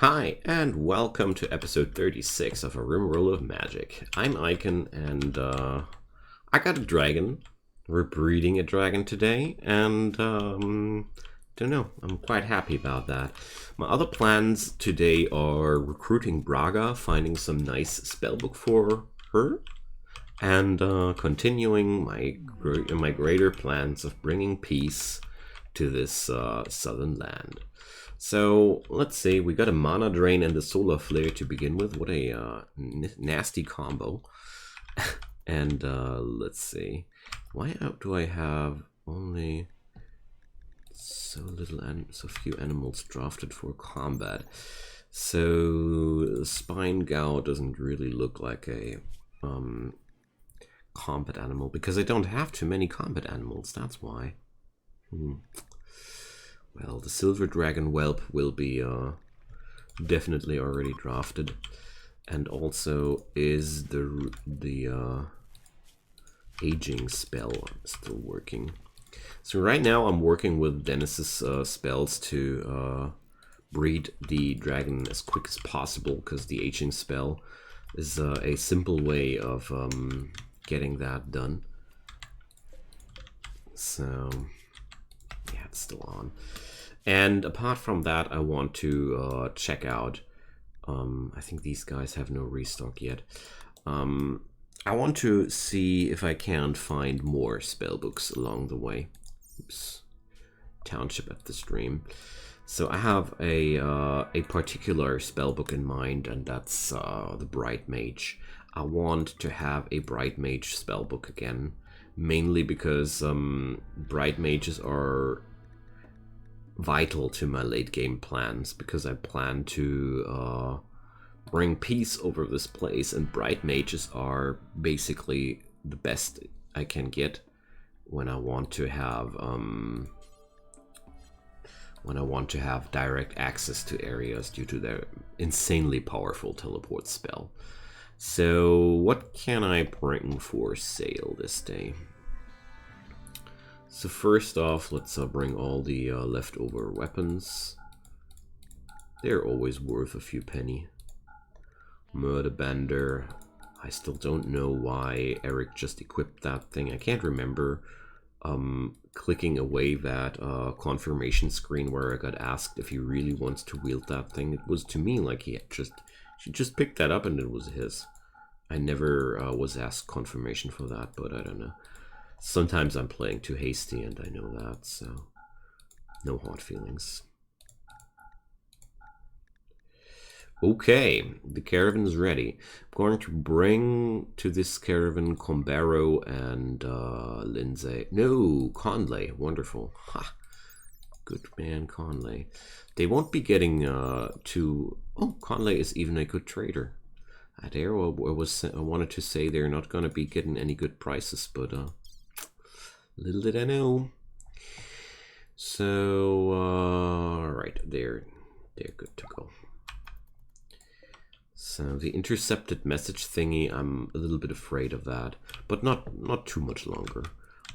Hi, and welcome to episode 36 of a Rimworld of Magic. I'm Icon, and I got a dragon. We're breeding a dragon today, and don't know, I'm quite happy about that. My other plans today are recruiting Braga, finding some nice spellbook for her, and continuing my greater plans of bringing peace to this southern land. So let's see, we got a mana drain and the solar flare to begin with. What a nasty combo. And let's see, why do I have only so few animals drafted for combat? So Spine Gow doesn't really look like a combat animal because I don't have too many combat animals. That's why. Well, the Silver Dragon Whelp will be definitely already drafted, and also is the aging spell still working. So right now I'm working with Dennis's spells to breed the dragon as quick as possible, because the aging spell is a simple way of getting that done. So yeah, it's still on. And apart from that, I want to check out, I think these guys have no restock yet. I want to see if I can find more spellbooks along the way. Oops. Township at the stream. So I have a particular spellbook in mind, and that's the Bright Mage. I want to have a Bright Mage spellbook again, mainly because Bright Mages are vital to my late game plans, because I plan to bring peace over this place, and Bright Mages are basically the best I can get when I want to have direct access to areas due to their insanely powerful teleport spell. So what can I bring for sale this day? So first off, let's bring all the leftover weapons. They're always worth a few penny. Murder Bender. I still don't know why Eric just equipped that thing. I can't remember clicking away that confirmation screen where I got asked if he really wants to wield that thing. It was to me like she just picked that up and it was his. I never was asked confirmation for that, but I don't know. Sometimes I'm playing too hasty, and I know that, so no hard feelings. Okay, the caravan is ready. I'm going to bring to this caravan Combaro and Lindsay. No, Conley. Wonderful. Ha! Good man, Conley. They won't be getting to... Oh, Conley is even a good trader. I wanted to say they're not going to be getting any good prices, but... little did I know. So, right, they're good to go. So the intercepted message thingy, I'm a little bit afraid of that, but not too much longer.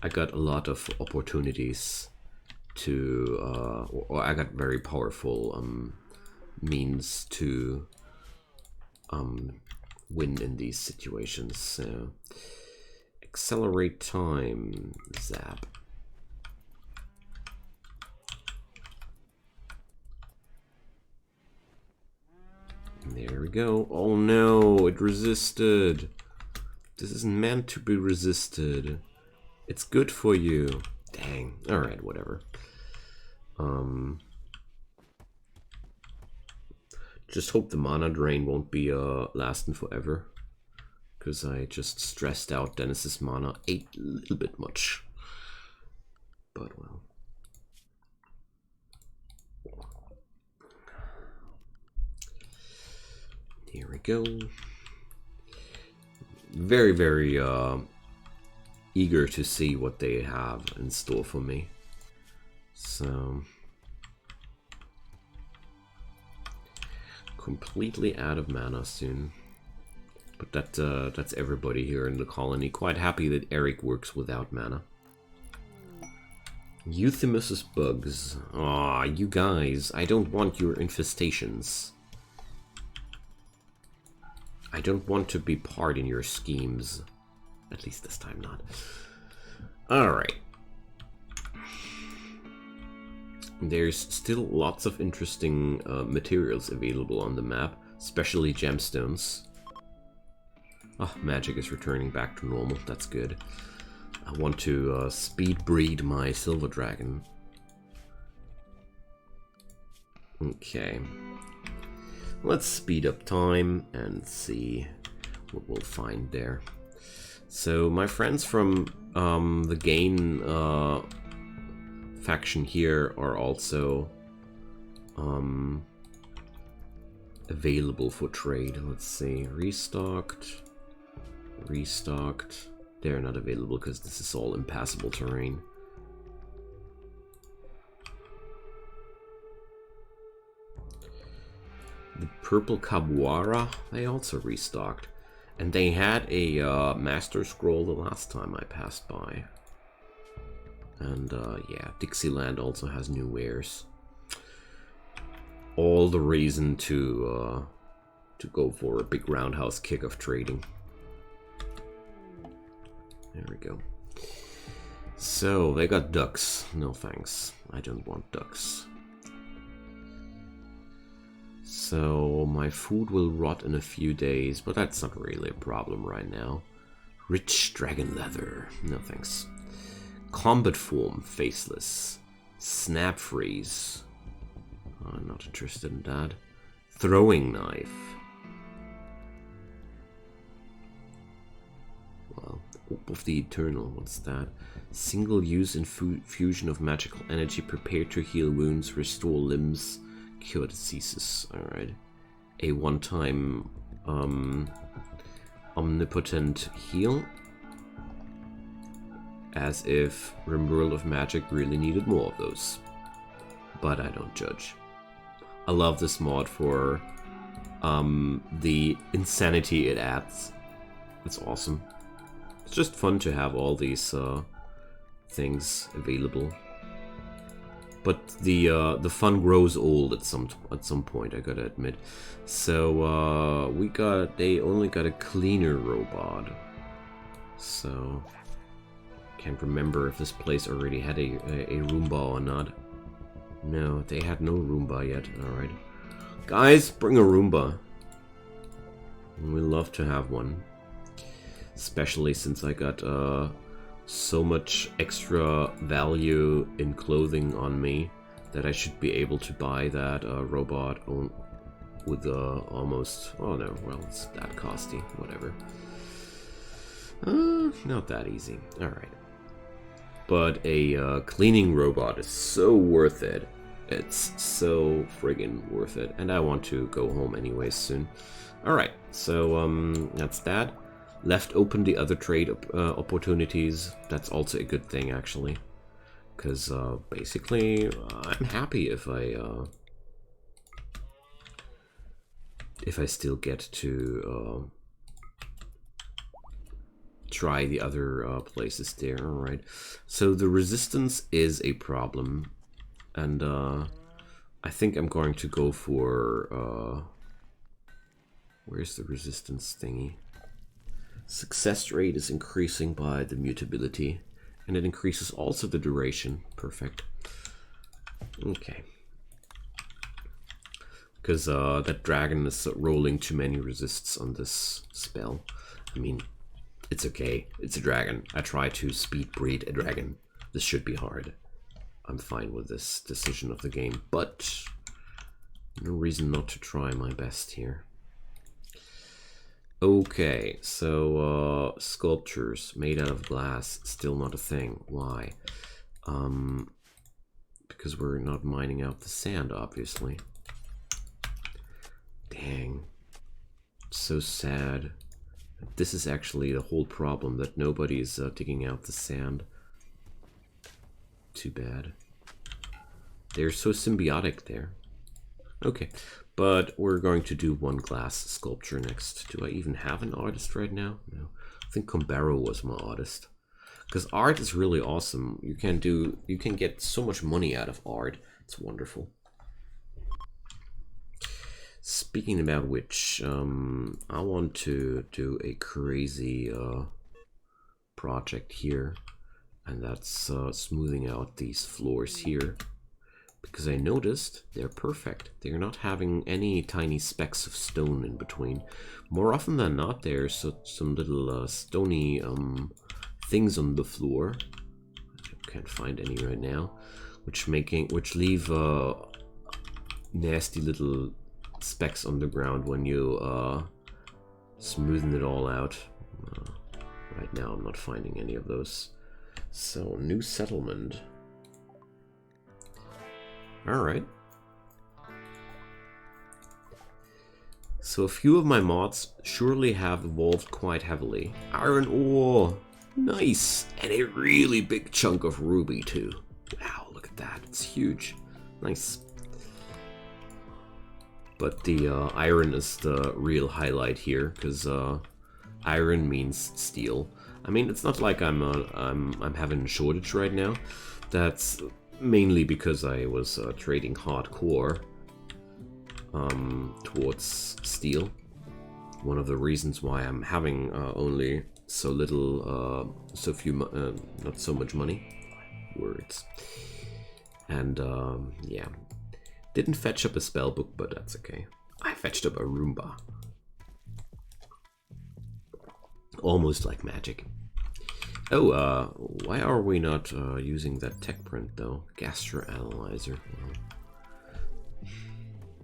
I got a lot of opportunities to, or I got very powerful means to win in these situations. So. Accelerate time, zap. There we go. Oh no, it resisted. This isn't meant to be resisted. It's good for you. Dang. Alright, whatever. Just hope the mana drain won't be lasting forever, because I just stressed out Dennis's mana a little bit much. But well. Here we go. Very, very eager to see what they have in store for me. So... completely out of mana soon. But that's everybody here in the colony. Quite happy that Eric works without mana. Euthymus's bugs. Aw, you guys, I don't want your infestations. I don't want to be part in your schemes. At least this time not. Alright. There's still lots of interesting materials available on the map, especially gemstones. Oh, magic is returning back to normal, that's good. I want to speed breed my silver dragon. Okay. Let's speed up time and see what we'll find there. So my friends from the Gain faction here are also available for trade. Let's see, restocked. They're not available because this is all impassable terrain. The purple Kabwara, they also restocked. And they had a Master Scroll the last time I passed by. And yeah, Dixieland also has new wares. All the reason to go for a big roundhouse kick of trading. There we go. So, they got ducks. No thanks. I don't want ducks. So, my food will rot in a few days, but that's not really a problem right now. Rich dragon leather. No thanks. Combat form, faceless. Snap freeze. I'm not interested in that. Throwing knife. Well, Hope of the Eternal, what's that? Single use infusion of magical energy, prepared to heal wounds, restore limbs, cure diseases. Alright. A one-time omnipotent heal. As if Rimworld of Magic really needed more of those. But I don't judge. I love this mod for the insanity it adds. It's awesome. It's just fun to have all these things available. But the fun grows old at some point, I gotta admit. So they only got a cleaner robot. So can't remember if this place already had a Roomba or not. No, they had no Roomba yet. Alright. Guys, bring a Roomba. We love to have one. Especially since I got so much extra value in clothing on me that I should be able to buy that robot with almost... Oh no, well, it's that costly. Whatever. Not that easy. Alright. But a cleaning robot is so worth it. It's so friggin' worth it. And I want to go home anyways soon. Alright, so that's that. Left open the other trade opportunities. That's also a good thing, actually. Because basically, I'm happy if I still get to try the other places there. Alright, so the resistance is a problem, and I think I'm going to go for where's the resistance thingy? Success rate is increasing by the mutability, and it increases also the duration. Perfect. Okay, because that dragon is rolling too many resists on this spell. I mean, it's okay. It's a dragon. I try to speed breed a dragon. This should be hard. I'm fine with this decision of the game, but no reason not to try my best here. Okay, so sculptures made out of glass, still not a thing. Why? Because we're not mining out the sand, obviously. Dang. So sad. This is actually the whole problem, that nobody's digging out the sand. Too bad. They're so symbiotic there. Okay, but we're going to do one glass sculpture next. Do I even have an artist right now? No. I think Combero was my artist. Because art is really awesome. You can get so much money out of art. It's wonderful. speaking about which, I want to do a crazy project here, and that's smoothing out these floors here, because I noticed they're perfect. They're not having any tiny specks of stone in between. More often than not, there's some little stony things on the floor. I can't find any right now, which leave nasty little specks on the ground when you smoothen it all out. Right now I'm not finding any of those. So, new settlement. Alright. So a few of my mods surely have evolved quite heavily. Iron ore! Nice! And a really big chunk of ruby too. Wow, look at that. It's huge. Nice. But the iron is the real highlight here, because iron means steel. I mean, it's not like I'm having a shortage right now. That's mainly because I was trading hardcore towards steel. One of the reasons why I'm having only so little, so few, not so much money. Words. And yeah. Didn't fetch up a spell book, but that's okay. I fetched up a Roomba. Almost like magic. Oh, why are we not using that tech print though? Gastroanalyzer. Well,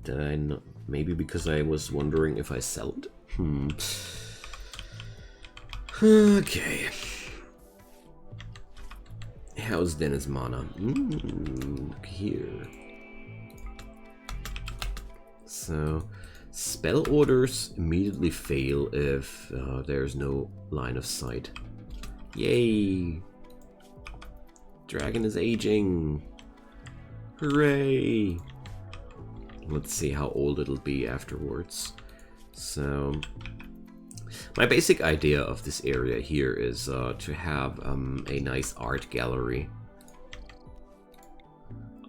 did I not? Maybe because I was wondering if I sell it? Okay. How's Dennis Mana? Look here. So, spell orders immediately fail if there's no line of sight. Yay! Dragon is aging! Hooray! Let's see how old it'll be afterwards. So, my basic idea of this area here is to have a nice art gallery.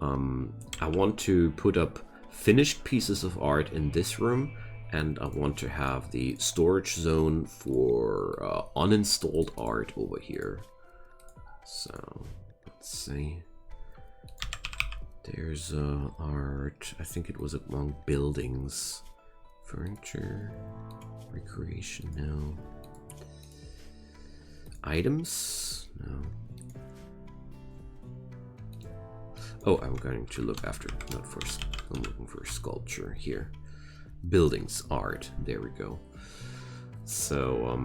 I want to put up finished pieces of art in this room, and I want to have the storage zone for uninstalled art over here. So, let's see. There's art, I think it was among buildings. Furniture, recreation, no. Items, no. Oh, I'm going to look after, not for, I'm looking for sculpture here. Buildings, art, there we go. So,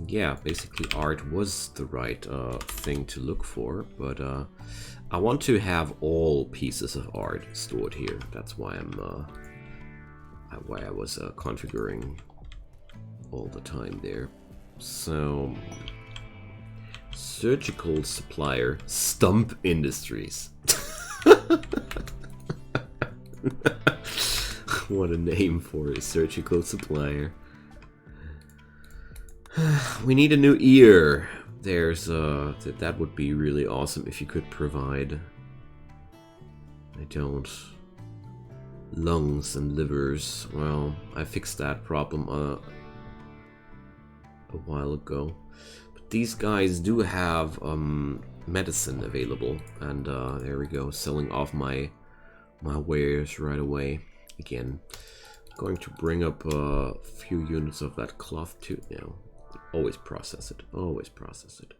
yeah, basically art was the right thing to look for, but I want to have all pieces of art stored here. That's why I was configuring all the time there. So, surgical supplier, Stump Industries. What a name for a surgical supplier. We need a new ear. There's that would be really awesome if you could provide. I don't. Lungs and livers. Well, I fixed that problem a while ago. But these guys do have medicine available, and there we go, selling off my wares right away. Again, going to bring up a few units of that cloth too. Now, always process it. Always process it.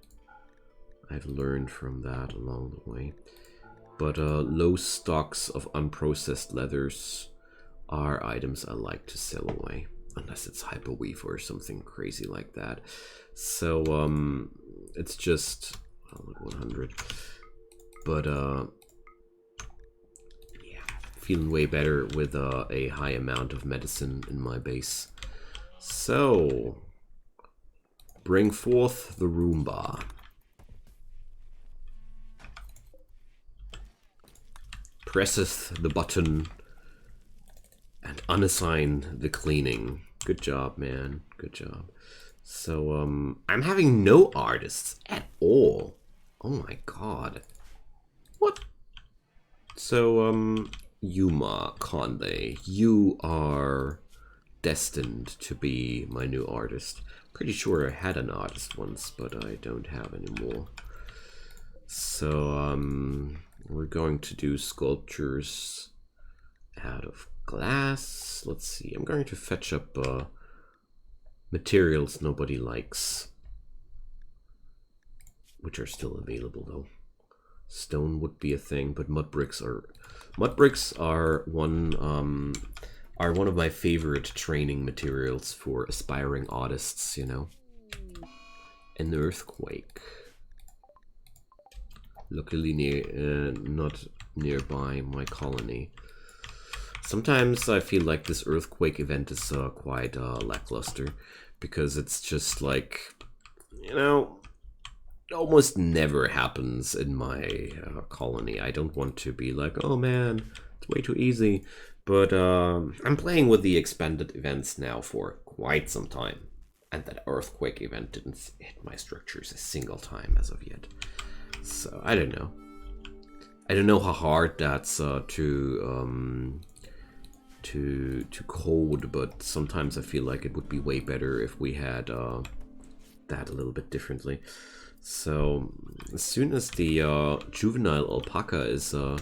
I've learned from that along the way. But low stocks of unprocessed leathers are items I like to sell away, unless it's hyperweave or something crazy like that. So it's just 100. But yeah, feeling way better with a high amount of medicine in my base. So bring forth the Roomba. Presseth the button and unassign the cleaning. Good job, man. Good job. So, I'm having no artists at all. Oh my god. What? So, Yuma Conley, you are destined to be my new artist. Pretty sure I had an artist once, but I don't have anymore. So we're going to do sculptures out of glass. Let's see, I'm going to fetch up materials nobody likes, which are still available though. Stone would be a thing, but mud bricks are one of my favorite training materials for aspiring artists, you know. An earthquake. Luckily not nearby my colony. Sometimes I feel like this earthquake event is quite lackluster, because it's just like, you know, it almost never happens in my colony. I don't want to be like, oh man, it's way too easy. But I'm playing with the expanded events now for quite some time. And that earthquake event didn't hit my structures a single time as of yet. So I don't know. I don't know how hard that's to code, but sometimes I feel like it would be way better if we had that a little bit differently. So as soon as the juvenile alpaca is so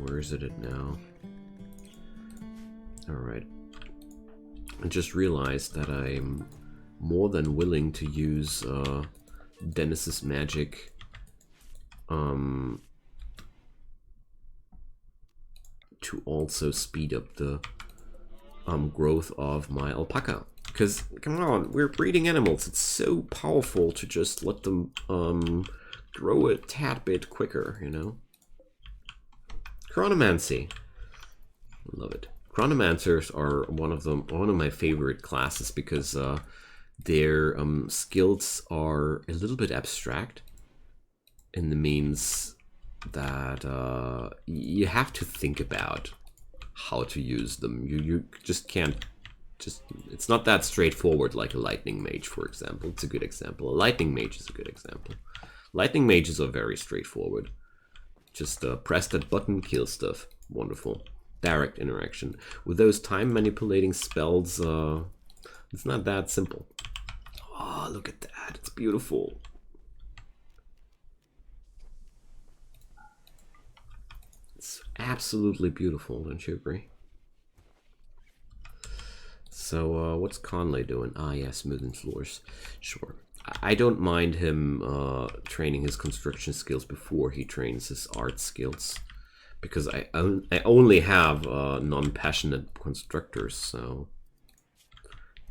where is it now? Alright. I just realized that I'm more than willing to use Dennis's magic to also speed up the growth of my alpaca. Because, come on, we're breeding animals. It's so powerful to just let them grow a tad bit quicker, you know? Chronomancy. Love it. Chronomancers are one of my favorite classes, because their skills are a little bit abstract, in the means that you have to think about how to use them. You just can't it's not that straightforward like a lightning mage, for example. It's a good example. A lightning mage is a good example. Lightning mages are very straightforward. Just press that button, kill stuff. Wonderful. Direct interaction. With those time manipulating spells, it's not that simple. Oh, look at that. It's beautiful. It's absolutely beautiful, don't you agree? So, what's Conley doing? Ah, yeah, smoothing floors. Sure. I don't mind him training his construction skills before he trains his art skills, because I only have non-passionate constructors, so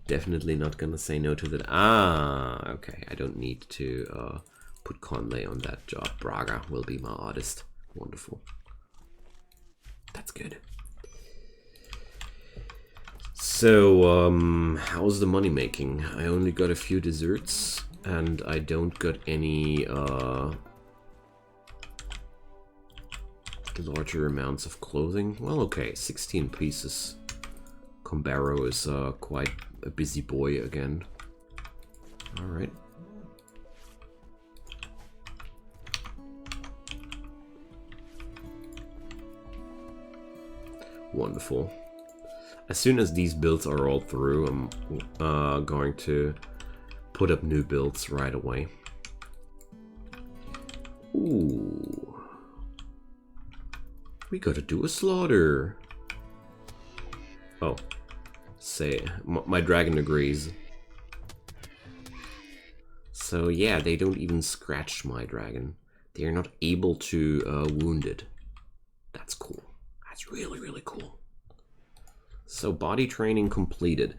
definitely not gonna say no to that. Ah, okay. I don't need to put Conley on that job. Braga will be my artist. Wonderful. That's good. So, how's the money making? I only got a few desserts, and I don't got any larger amounts of clothing. Well, okay, 16 pieces. Combaro is quite a busy boy again. Alright. Wonderful. As soon as these builds are all through, I'm going to put up new builds right away. Ooh. We gotta do a slaughter. Oh. Say, my dragon agrees. So yeah, they don't even scratch my dragon. They are not able to wound it. That's cool. That's really, really cool. So body training completed.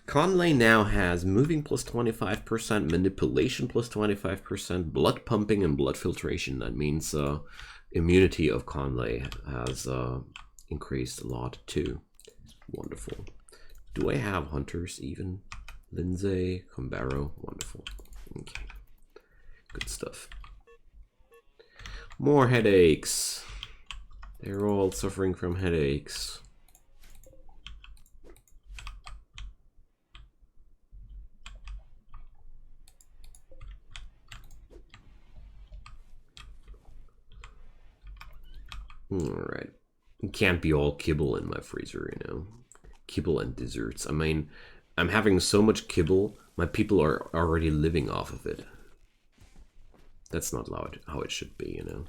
Conley now has moving plus 25%, manipulation plus 25%, blood pumping and blood filtration. That means immunity of Conley has increased a lot too. Wonderful. Do I have hunters even? Lindsay, Combaro, wonderful. Okay, good stuff. More headaches. They're all suffering from headaches. Alright. It can't be all kibble in my freezer, you know. Kibble and desserts. I mean, I'm having so much kibble, my people are already living off of it. That's not how it should be, you know.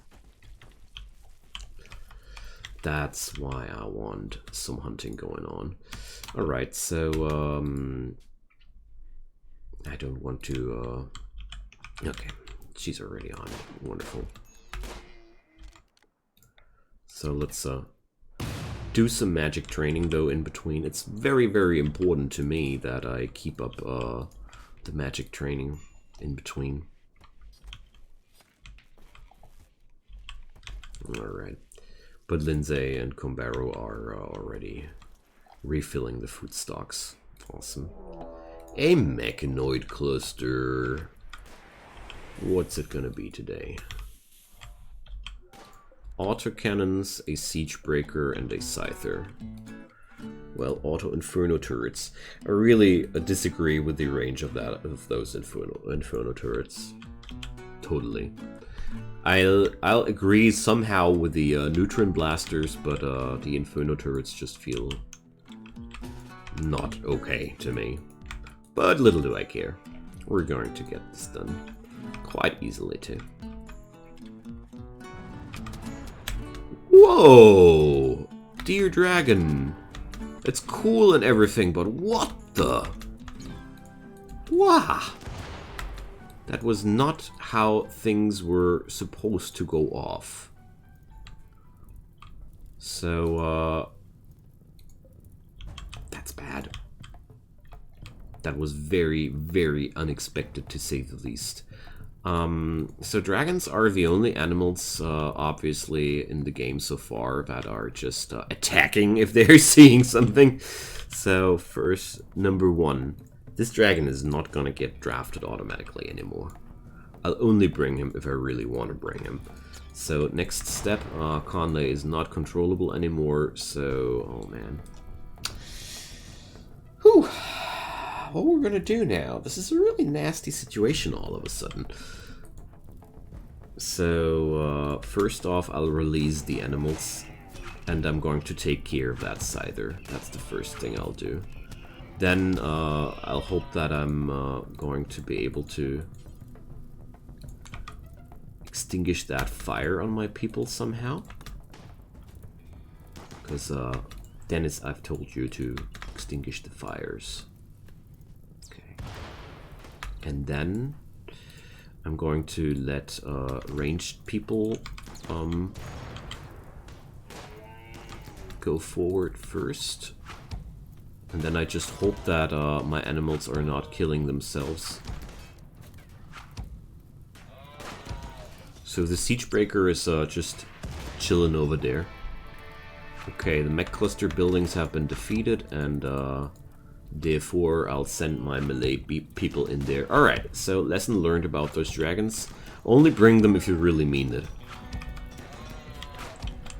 That's why I want some hunting going on. Alright, so I don't want to okay, she's already on it. Wonderful. So let's do some magic training though in between. It's very, very important to me that I keep up the magic training in between. Alright. But Lindsay and Combaro are already refilling the food stocks. Awesome. A mechanoid cluster. What's it gonna be today? Autocannons, a siege breaker, and a scyther. Well, auto inferno turrets. I really disagree with the range of those inferno turrets. Totally. I'll agree somehow with the neutron blasters, but the inferno turrets just feel not okay to me. But little do I care. We're going to get this done quite easily too. Whoa! Dear Dragon! It's cool and everything, but what the? Wow! That was not how things were supposed to go off. So, that's bad. That was very, very unexpected, to say the least. So dragons are the only animals, obviously, in the game so far that are just attacking if they're seeing something. So first, number one, this dragon is not gonna get drafted automatically anymore. I'll only bring him if I really want to bring him. So next step, Conley is not controllable anymore, so, oh man. Whew. What we're gonna do now? This is a really nasty situation all of a sudden. So first off, I'll release the animals, and I'm going to take care of that scyther. That's the first thing I'll do. Then I'll hope that I'm going to be able to extinguish that fire on my people somehow. Because Dennis, I've told you to extinguish the fires. And then I'm going to let ranged people go forward first. And then I just hope that my animals are not killing themselves. So the siege breaker is just chilling over there. Okay, the mech cluster buildings have been defeated, and therefore, I'll send my melee people in there. Alright, so lesson learned about those dragons. Only bring them if you really mean it.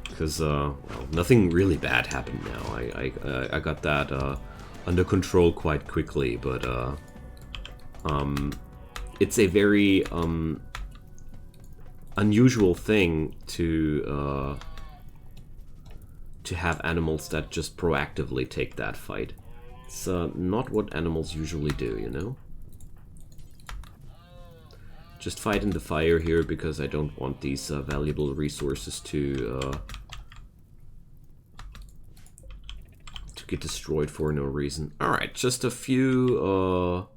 Because, well, nothing really bad happened now. I got that under control quite quickly, but it's a very unusual thing to have animals that just proactively take that fight. It's not what animals usually do, you know? Just fight in the fire here because I don't want these valuable resources to get destroyed for no reason. Alright, just a few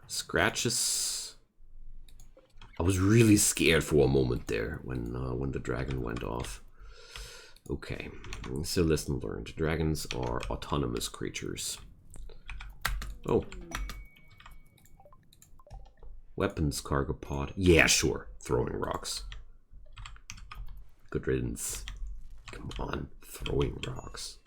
scratches. I was really scared for a moment there when the dragon went off. Okay, so lesson learned. Dragons are autonomous creatures. Oh. Weapons cargo pod. Yeah, sure. Throwing rocks. Good riddance. Come on, throwing rocks.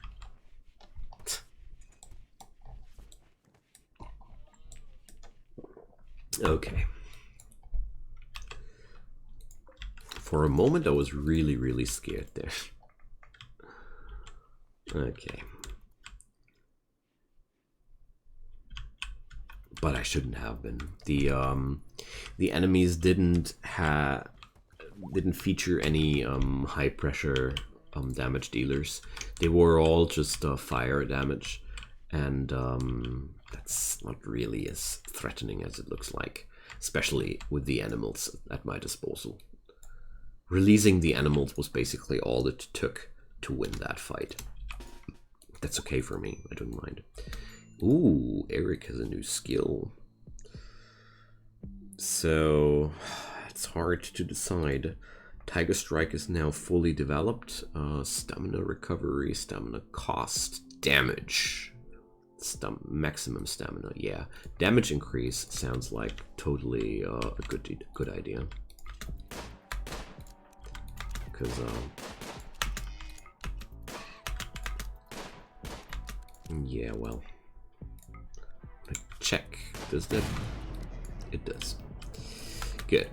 Okay. For a moment I was really, really scared there. Okay. But I shouldn't have been. The enemies didn't feature any high pressure damage dealers. They were all just fire damage, and that's not really as threatening as it looks like, especially with the animals at my disposal. Releasing the animals was basically all it took to win that fight. That's okay for me, I don't mind. Ooh, Eric has a new skill. So, it's hard to decide. Tiger Strike is now fully developed. Stamina recovery, stamina cost, damage. Maximum stamina, yeah. Damage increase sounds like totally a good idea. Because, yeah, well. Check. Does that? It does. Good.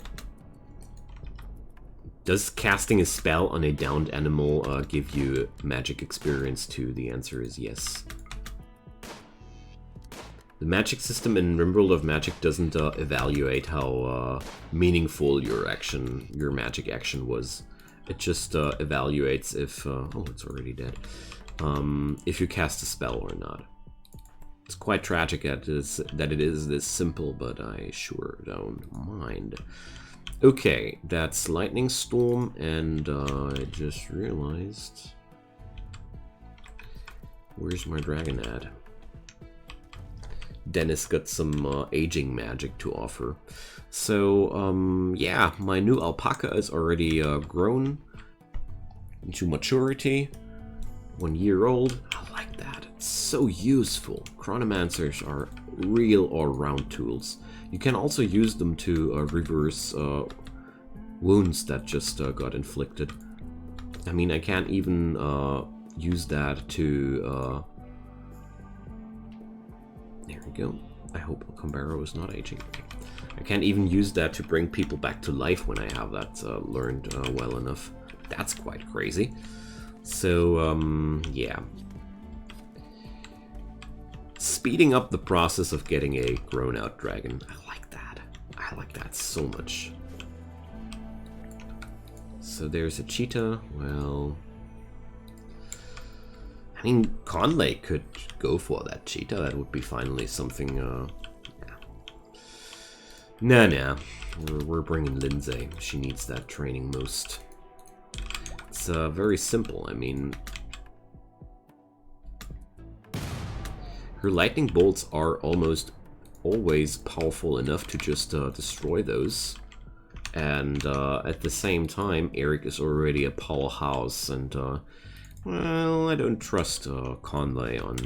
Does casting a spell on a downed animal give you magic experience too? The answer is yes. The magic system in Rimworld of Magic doesn't evaluate how meaningful your magic action was. It just evaluates if oh, it's already dead. If you cast a spell or not. It's quite tragic that it is this simple, but I sure don't mind. Okay, that's Lightning Storm, and I just realized... Where's my dragon at? Dennis got some aging magic to offer. So, yeah, my new alpaca is already grown into maturity. 1 year old. I like that. It's so useful. Chronomancers are real all-round tools. You can also use them to reverse wounds that just got inflicted. I mean, I can't even use that to... There we go. I hope Combaro is not aging. I can't even use that to bring people back to life when I have that learned well enough. That's quite crazy. So, yeah. Speeding up the process of getting a grown-out dragon. I like that. I like that so much. So there's a cheetah. Well... I mean, Conley could go for that cheetah. That would be finally something, yeah. Nah. We're bringing Lindsay. She needs that training most. It's very simple. I mean... Her lightning bolts are almost always powerful enough to just destroy those. And at the same time, Eric is already a powerhouse, and well, I don't trust Conley on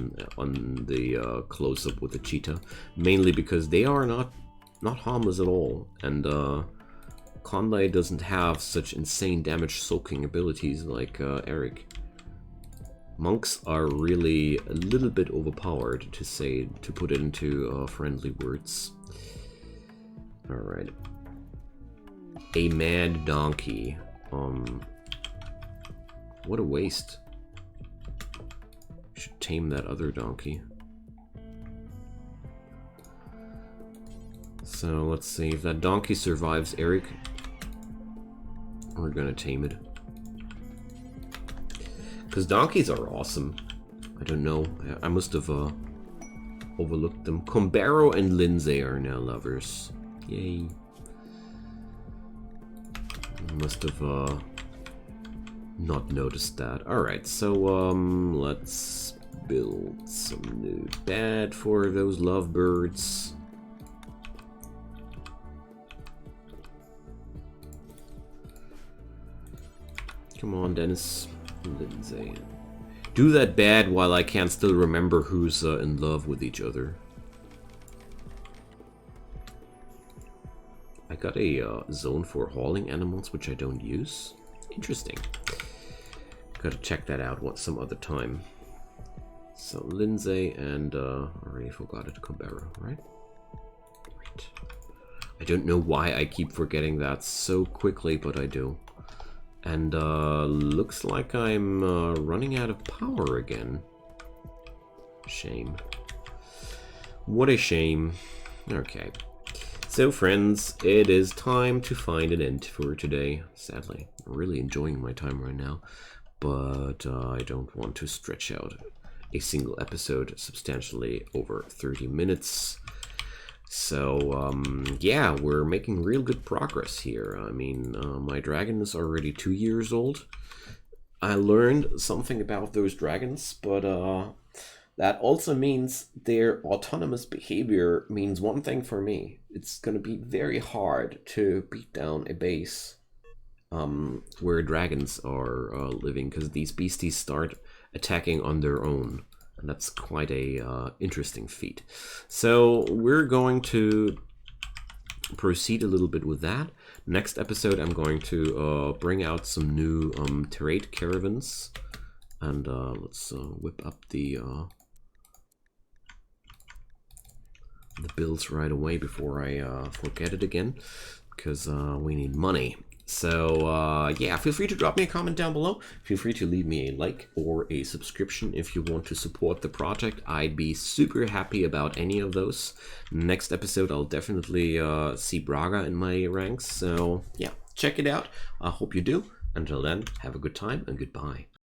the close-up with the cheetah, mainly because they are not harmless at all, and Conley doesn't have such insane damage-soaking abilities like Eric. Monks are really a little bit overpowered, to put it into friendly words. All right. A mad donkey. What a waste. Should tame that other donkey. So let's see if that donkey survives Eric. We're gonna tame it. Because donkeys are awesome. I don't know. I must have overlooked them. Combaro and Lindsay are now lovers. Yay. Must have not noticed that. Alright, so let's build some new bed for those lovebirds. Come on, Dennis. Lindsay. Do that bad while I can still remember who's in love with each other. I got a zone for hauling animals, which I don't use. Interesting. Gotta check that out some other time. So Lindsay and already forgot it, Combaro, right? Right. I don't know why I keep forgetting that so quickly, but I do. And looks like I'm running out of power again. Shame. What a shame. Okay. So friends, it is time to find an end for today. Sadly, I'm really enjoying my time right now. but I don't want to stretch out a single episode substantially over 30 minutes. So yeah, we're making real good progress here. I mean, my dragon is already 2 years old. I learned something about those dragons, but that also means their autonomous behavior means one thing for me. It's going to be very hard to beat down a base where dragons are living, because these beasties start attacking on their own. And that's quite a interesting feat. So we're going to proceed a little bit with that. Next episode, I'm going to bring out some new trade caravans, and let's whip up the bills right away before I forget it again, because we need money. So yeah, feel free to drop me a comment down below. Feel free to leave me a like or a subscription if you want to support the project. I'd be super happy about any of those. Next episode, I'll definitely see Braga in my ranks. So yeah, check it out. I hope you do. Until then, have a good time and goodbye.